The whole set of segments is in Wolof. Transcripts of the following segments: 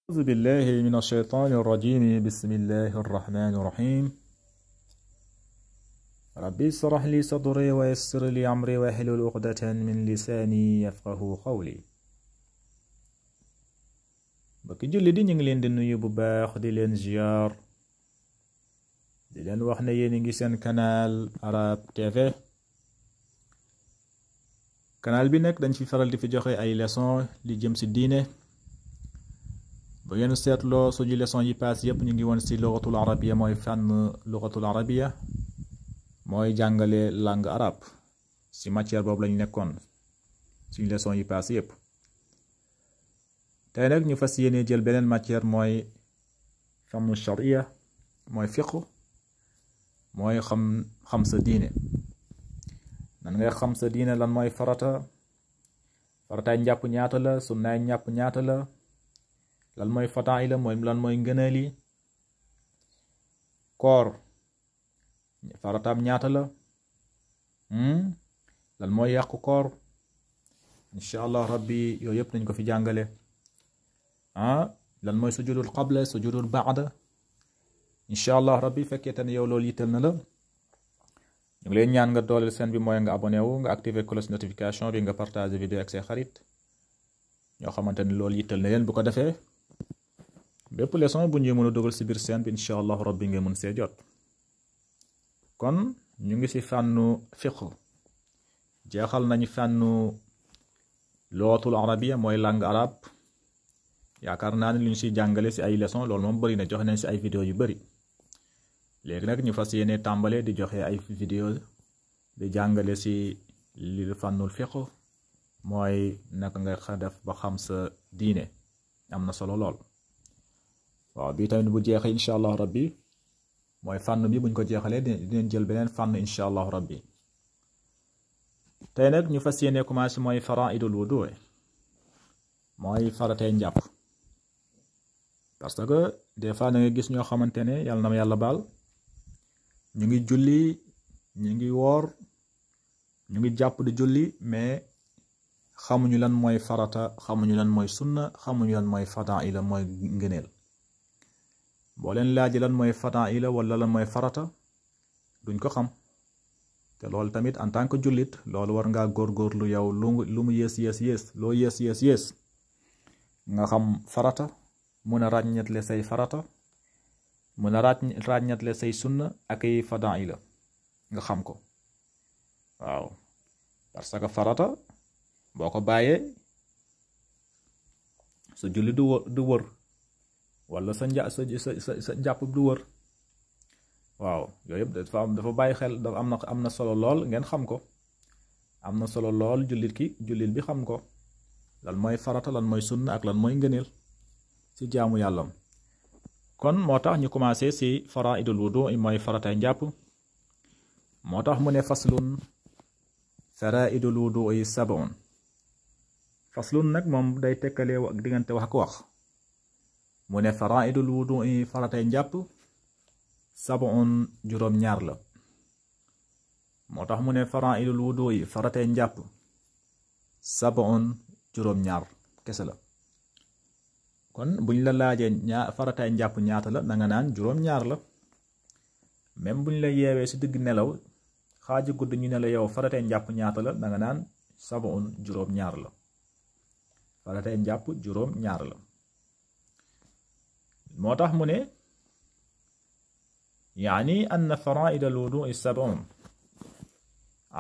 أعوذ بالله من الشيطان الرجيم بسم الله الرحمن الرحيم ربي اشرح لي صدري ويسر لي أمري واحلل عقدة من لساني يفقه قولي bokki julli di ñu ngi leen di nuyu bu baax di leen ziar di leen wax ne yéen ngi seen canal Arab TV canal bi nag dañ fi faral di fi joxe ay leçon li jëm ci diine ba ngeen seetloo suñu leçon yi pass yépp ñu ngi woon ci lugatul arabiya mooy fànn lugatul arabiya mooy jàngale langue arabe ci matière boobu lañu nekkoon suñu leçon yi pass yépp tey nag ñu fas yéene jël beneen matière mooy fànnu sharia mooy fiqh mooy xam sa diine nan ngay xam sa diine lan mooy farataay njàpp ñaata la sunnaay njàpp ñaata la lan mooy fadaila mooy lan mooy ngëneel yi koor farataam ñaata la lan mooy yàqu koor insha allah rabbi yooyu yëpp nañ ko fi jàngale lan mooy sujudul qabla sujudul baada insha allah rabbi fekkee te ne yow loolu yittal na la ñu ngi leen ñaan nga dooleel seen bi mooy nga abonné wu nga activer cloche notification bi nga partager vidéo ak say xarit ñoo xamante ne loolu yittal na leen bu ko defee bépp leçon bu ñu mën a dugal ci biir seen bi insha allah rabbi nga mën see jot kon ñu ngi ci fànnu fiqh jeexal nañu fànnu lugatul arabiya mooy langue arabe yaakaar naa ne lu ñu ci jàngale ci ay leçon loolu moom bari na joxe nañ ci ay vidéo yu bari léegi nag ñu fas yéene tàmbale di joxe ay vidéo di jàngale ci li fànnul fiqh mooy naka nga def ba xam sa diine am na solo lool waaw bii tamit bu jeexee insha allah rabbi mooy fànn bi buñ ko jeexalee dinañ jël beneen fànn insha allah rabbi tey nag ñu fas yéene commencé mooy faraidul wudu mooy faratee njàpp parce que des fois da nga gis ñoo xamante ne yàlla na ma yàlla baal ñu ngi julli ñu ngi woor ñu ngi jàpp di julli mais xamuñu lan mooy farata xamuñu lan mooy sunna xamuñu lan mooy fadaila mooy ngëneel boo leen laaji lan mooy fadaila wala lan mooy farata duñ ko xam te loolu tamit en tant que jullit loolu war ngaa góorgóorlu yow lu mu yées loo yées nga xam farata mun a ràññetle say farata mun a ràññetle say sunna ak ay fadaila nga xam ko waaw parce que farata boo ko bàyyee sa julli du wër wala sa njàpp du wër waaw yooyu yëpp dafa bàyyi xel dafa am na solo lool ngeen xam ko am na solo lool jullit bi xam ko lan mooy farata lan mooy sunna ak lan mooy ngëneel ci jaamu yàllam kon moo tax ñu commencé ci faraidul wudu mooy faratay njàpp moo tax mu ne faslun faraidul wudu yi sab'un faslun nag moom day tekkalee ak diggante wax ak wax mu ne faraidul wudu yi faratay njàpp sab'un juróom-ñaar la moo tax mu ne faraidul wudu yi faratay njàpp sab'un juróom-ñaar kese la kon buñ la laajee faratay njàpp ñaata la danga naan juróom-ñaar la même buñ la yeewee ci digg nelaw xaaji gudd ñu ne la yow faratay njàpp ñaata la danga naan sab'un juróom-ñaar la faratay njàpp juróom-ñaar la moo tax mu ne yaani anna faraid al wudu'i sab'un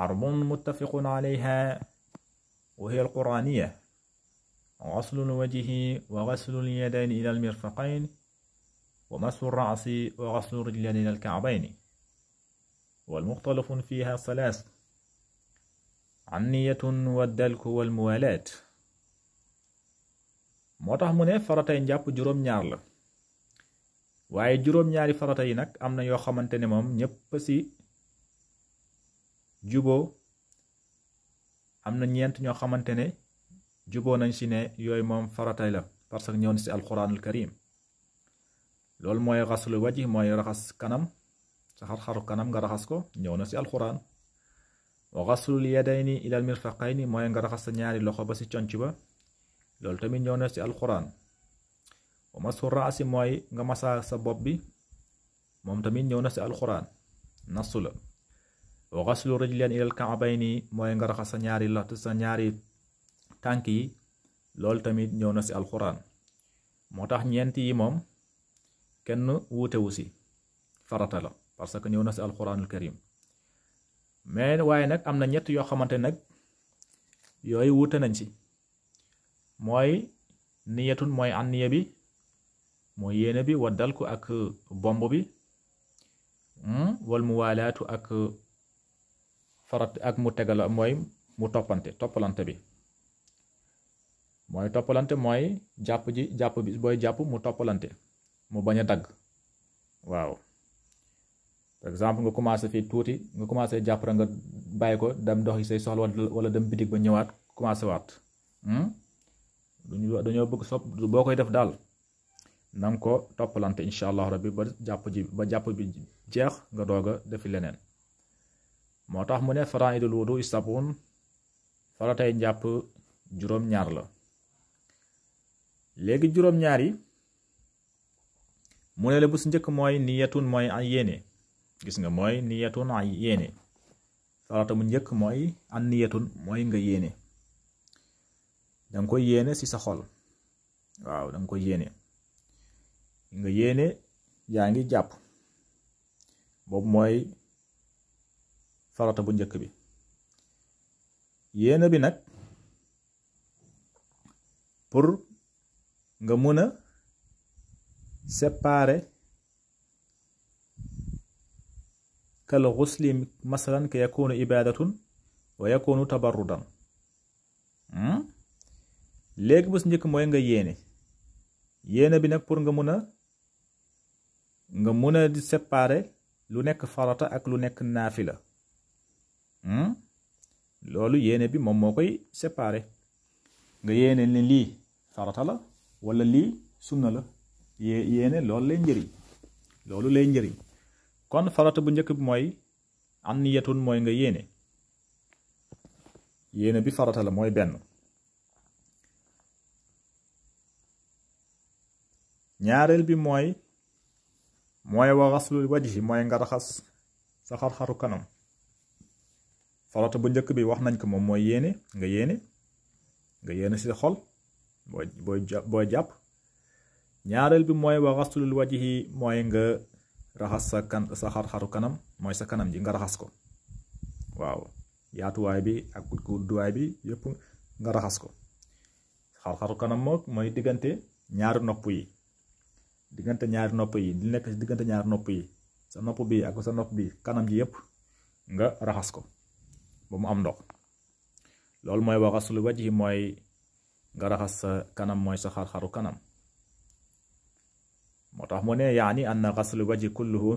arbun muttafiqun alayha wa hiya al qur'aniyya غسل الوجه وغسل اليدين إلى المرفقين ومسح الرأس وغسل الرجلين إلى الكعبين والمختلف فيها ثلاث النية والدلك والموالاة moo tax mu ne faratay njàpp juróom-ñaar la waaye juróom-ñaari farata yi nag am na yoo xamante ne moom ñépp ci juboo am na ñeent ñoo xamante ne juboo nañ ci ne yooyu moom faratay la parce que ñëw na ci alquranul karim loolu mooy xaslu waji mooy raxas kanam sa xar-xaru kanam nga raxas ko ñëw na ci alquran wa xaslul yadayni ilal mirfaqayni mooy nga raxas sa ñaari loxo ba ci conc ba loolu tamit ñëw na ci alquran wa masu raasi mooy nga masaa sa bopp bi moom tamit ñëw na ci alxuraan nasu la. wa xaslu rijleen ilal ka'bayni mooy nga raxas sa ñaari tànk yi loolu tamit ñëw na ci alxuraan. moo tax ñeent yi moom kenn wuutewu ci farata la parce que ñëw na ci alxuraanul karim. mais waaye nag am na ñett yoo xamante nag yooyu wuute nañ ci mooy niyatun mooy anniya bi mooy yéene bi wa dalku ak bomb bi wal muwaalaatu ak farat ak mu tegala mooy mu toppalante bi mooy toppalante mooy jàpp bi booy jàpp mu toppalante mu bañ a dagg. waaw par exemple nga commencé fii tuuti nga commencé jàpp rek nga bàyyi ko dem doxi say soxla wala dem bitig ba ñëwaat commencé waat dañoo bëgg boo koy def daal na nga ko toppalante incha allah rabbi ba jàpp bi jeex nga doog a defi leneen. moo tax mu ne faraa'idul wudu sab'un faratay njàpp juróom-ñaar la. léegi juróom-ñaar yi mu ne la bu si njëkk mooy niyatun mooy ay yéene. gis nga mooy niyatun ay yéene farata mu njëkk mooy an niyatun mooy nga yéene danga koy yéene ci sa xol. waaw danga koy yéene nga yéene yaa ngi jàpp boobu mooy farata bu njëkk bi. yéene bi nag pour nga mën a séparer kal xusli masalan ka yakunu ibadatun wa yakunu tabarrudan. léegi bu si njëkk mooy nga yéene bi nag pour nga mun a di séparer lu nekk farata ak lu nekk naafila. loolu yéene bi moom moo koy séparer nga yéene ne lii farata la wala lii sunna la yéene loolu lay njëriñ. kon farata bu njëkk bi mooy an niyatun mooy nga yéene bi farata la mooy benn. ñaareel bi mooy wa xaslul wajhi mooy nga raxas sa xar-xaru kanam. farata bu njëkk bi wax nañ ko moom mooy nga yéene ci xol booy jàpp. ñaareel bi mooy wa xaslul wajhi mooy nga raxas sa xar-xaru kanam mooy sa kanam ji nga raxas ko. waaw yaatuwaay bi ak gudduwaay bi yépp nga raxas ko. xar-xaru kanam mooy diggante ñaari nopp yi di nekk ci diggante ñaari nopp yi sa nopp bi ak sa nopp bi kanam ji yépp nga raxas ko ba mu am ndox. loolu mooy wa xaslul wajhi mooy nga raxas sa kanam mooy sa xar-xaru kanam. moo tax mu ne yaani anna xaslu wajhi kulluhu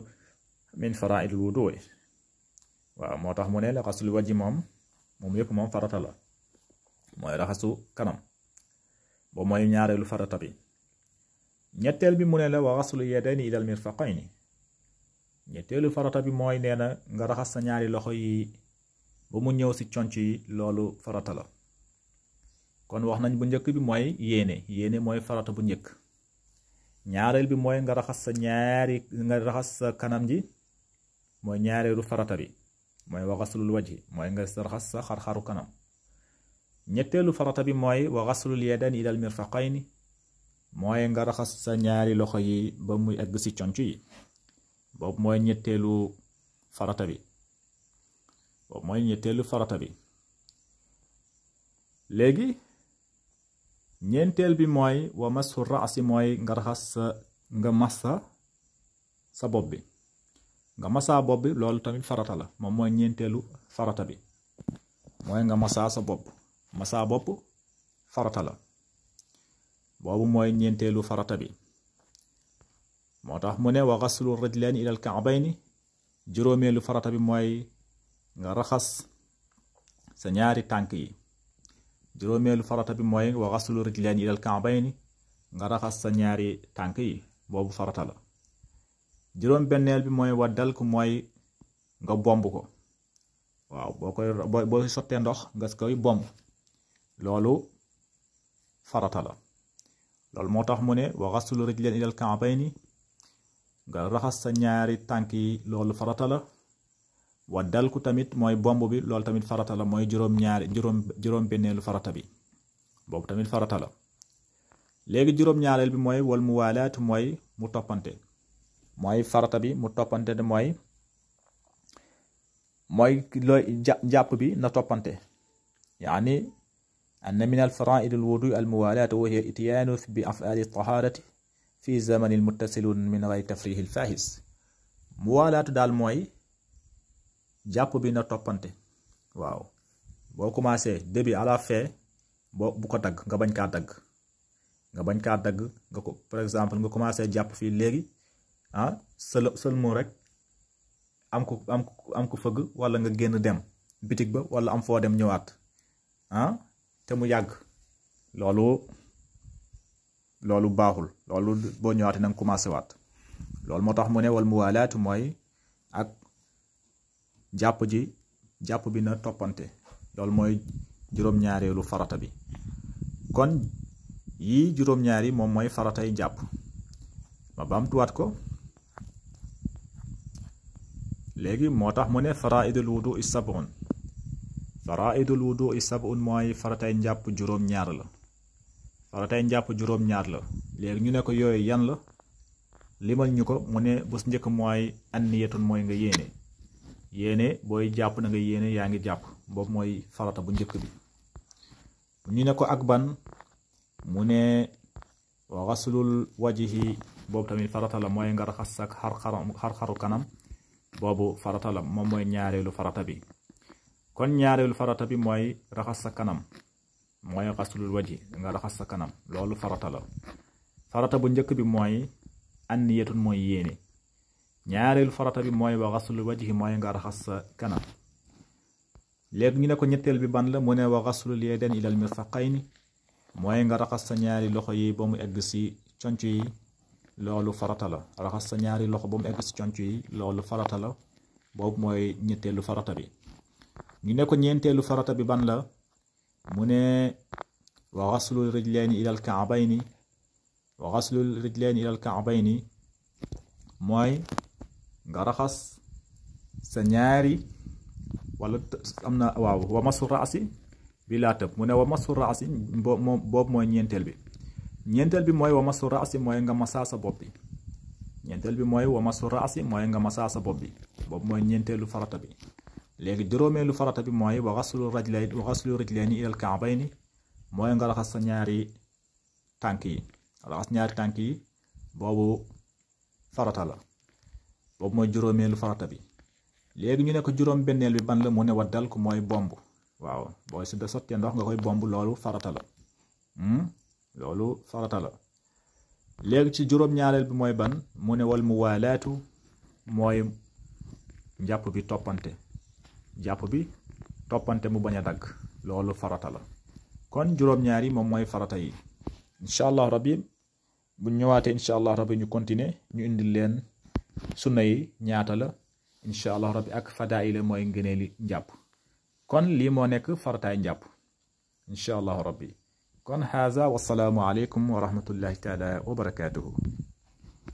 min faraa'idil wudu. waaw moo tax mu ne la xaslu wajhi moom yëpp moom farata la mooy raxasu kanam boobu mooy ñaareelu farata bi. ñetteel bi mu ne la wa xaslu yadayni ilal mirfaqayni. ñetteelu farata bi mooy nee na nga raxas sa ñaari loxo yi ba mu ñëw ci conc yi loolu farata la. kon wax nañ bu njëkk bi mooy yéene mooy farata bu njëkk. ñaareel bi mooy nga raxas sa kanam ji mooy ñaareelu farata bi mooy wa xaslul wajhi mooy nga raxas sa xar-xaru kanam. ñetteelu farata bi mooy wa xaslul yadayni ilal mirfaqayni mooy nga raxas sa ñaari loxo yi ba muy egg ci conc yi boobu mooy ñetteelu farata bi. léegi ñeenteel bi mooy wa mashu raasi mooy nga raxas nga massa sa bopp bi nga massa bopp bi loolu tamit farata la moom mooy ñeenteelu farata bi mooy nga massa sa bopp farata la boobu mooy ñeenteelu farata bi. moo tax mu ne wa xaslu rijlayni ilal ka'bayni juróomeelu farata bi mooy nga raxas sa ñaari tànk yi. juróomeelu farata bi mooy wa xaslu rijlayni ilal ka'bayni nga raxas sa ñaari tànk yi boobu farata la. juróom benneel bi mooy wa dalku mooy nga bomb ko. waaw boo sottee ndox nga koy bomb loolu farata la. loolu moo tax mu ne wa ghaslu rijlayn ilal ka'bayni nga raxas sa ñaari tànk yi loolu farata la wa dalku tamit mooy bomb bi loolu tamit farata la mooy juróom benneelu farata bi boobu tamit farata la léegi juróom-ñaareel bi mooy wal muwaalaatu mooy mu toppante mooy farata bi mu toppante de mooy looy jàpp bi na toppante yaani anna min al faraa'id al wudu al muwaalaatu wa hiya ityaanu bi af'aali tahaarati fi zamani al muttasilun min ghayri tafrihi al faahis muwaalaatu daal mooy jàpp bi na toppante waaw boo commencé début à la fin bu ko dagg nga bañ kaa dagg nga ko par exemple nga commencé jàpp fii léegi sëlmu rek am ko fëgg wala nga génn dem bitig ba wala am foo dem ñëwaat te mu yàgg loolu baaxul loolu boo ñëwaatee na nga commencé waat loolu moo tax mu ne wal muwaalaatu mooy ak jàpp bi na toppante loolu mooy juróom-ñaareelu farata bi kon yii juróom-ñaari moom mooy faratay jàpp ma baamtuwaat ko léegi moo tax mu ne faraidul wudu sab'un mooy faratay njàpp juróom-ñaar la léegi ñu ne ko yooyu yan la limal ñu ko mu ne bés njëkk mooy anniyatun mooy nga yéene booy jàpp na nga yéene yaa ngi jàpp boobu mooy farata bu njëkk bi ñu ne ko ak ban mu ne wa ghaslul wajhi boobu tamit farata la mooy nga raxas ak xar-xaru kanam boobu farata la moom mooy ñaareelu farata bi kon ñaareelu farata bi mooy raxas sa kanam mooy ghaslul wajhi nga raxas sa kanam loolu farata la farata bu njëkk bi mooy anniyatun mooy yéene ñaareelu farata bi mooy wa ghaslul wajhi mooy nga raxas sa kanam léegi ñu ne ko ñetteel bi ban la mu ne wa ghaslul yadayn ilal mirfaqayni mooy nga raxas sa ñaari loxo yi ba mu egg ci conc yi loolu farata la raxas sa ñaari loxo ba mu egg ci conc yi loolu farata la boobu mooy ñetteelu farata bi ñu ne ko ñeenteelu farata bi ban la mu ne wa ghaslul rijlayni ilal ka'bayni mooy nga raxas sa ñaari wala am na waaw wa masu raasi bi laa tëb mu ne wa masu raasi boobu mooy ñeenteel bi mooy wa masu raasi mooy nga masaa sa bopp bi boobu mooy ñeenteelu farata bi léegi juróomeelu farata bi mooy wa ghaslu rijlayni ilal ka'bayni mooy nga raxas sa ñaari tànk yi boobu farata la boobu mooy juróomeelu farata bi léegi ñu ne ko juróom benneel bi ban la mu ne wa dal ko mooy bomb waaw booy si da sottee ndox nga koy bomb loolu farata la léegi ci juróom ñaareel bi mooy ban mu ne wal muwaalaatu mooy jàpp bi toppante mu bañ a dagg loolu farata la kon juróom ñaari moom mooy farata yi incha allah rabbi bu ñëwaatee incha allah rabbi ñu continuer ñu indil leen sunna yi ñaata la incha allah rabbi ak fadaila mooy ngëneeli njàpp kon lii moo nekk farataay njàpp incha allah rabbi kon haza wassalaamu aleykum wa rahmatullahi taala wa barakatuhu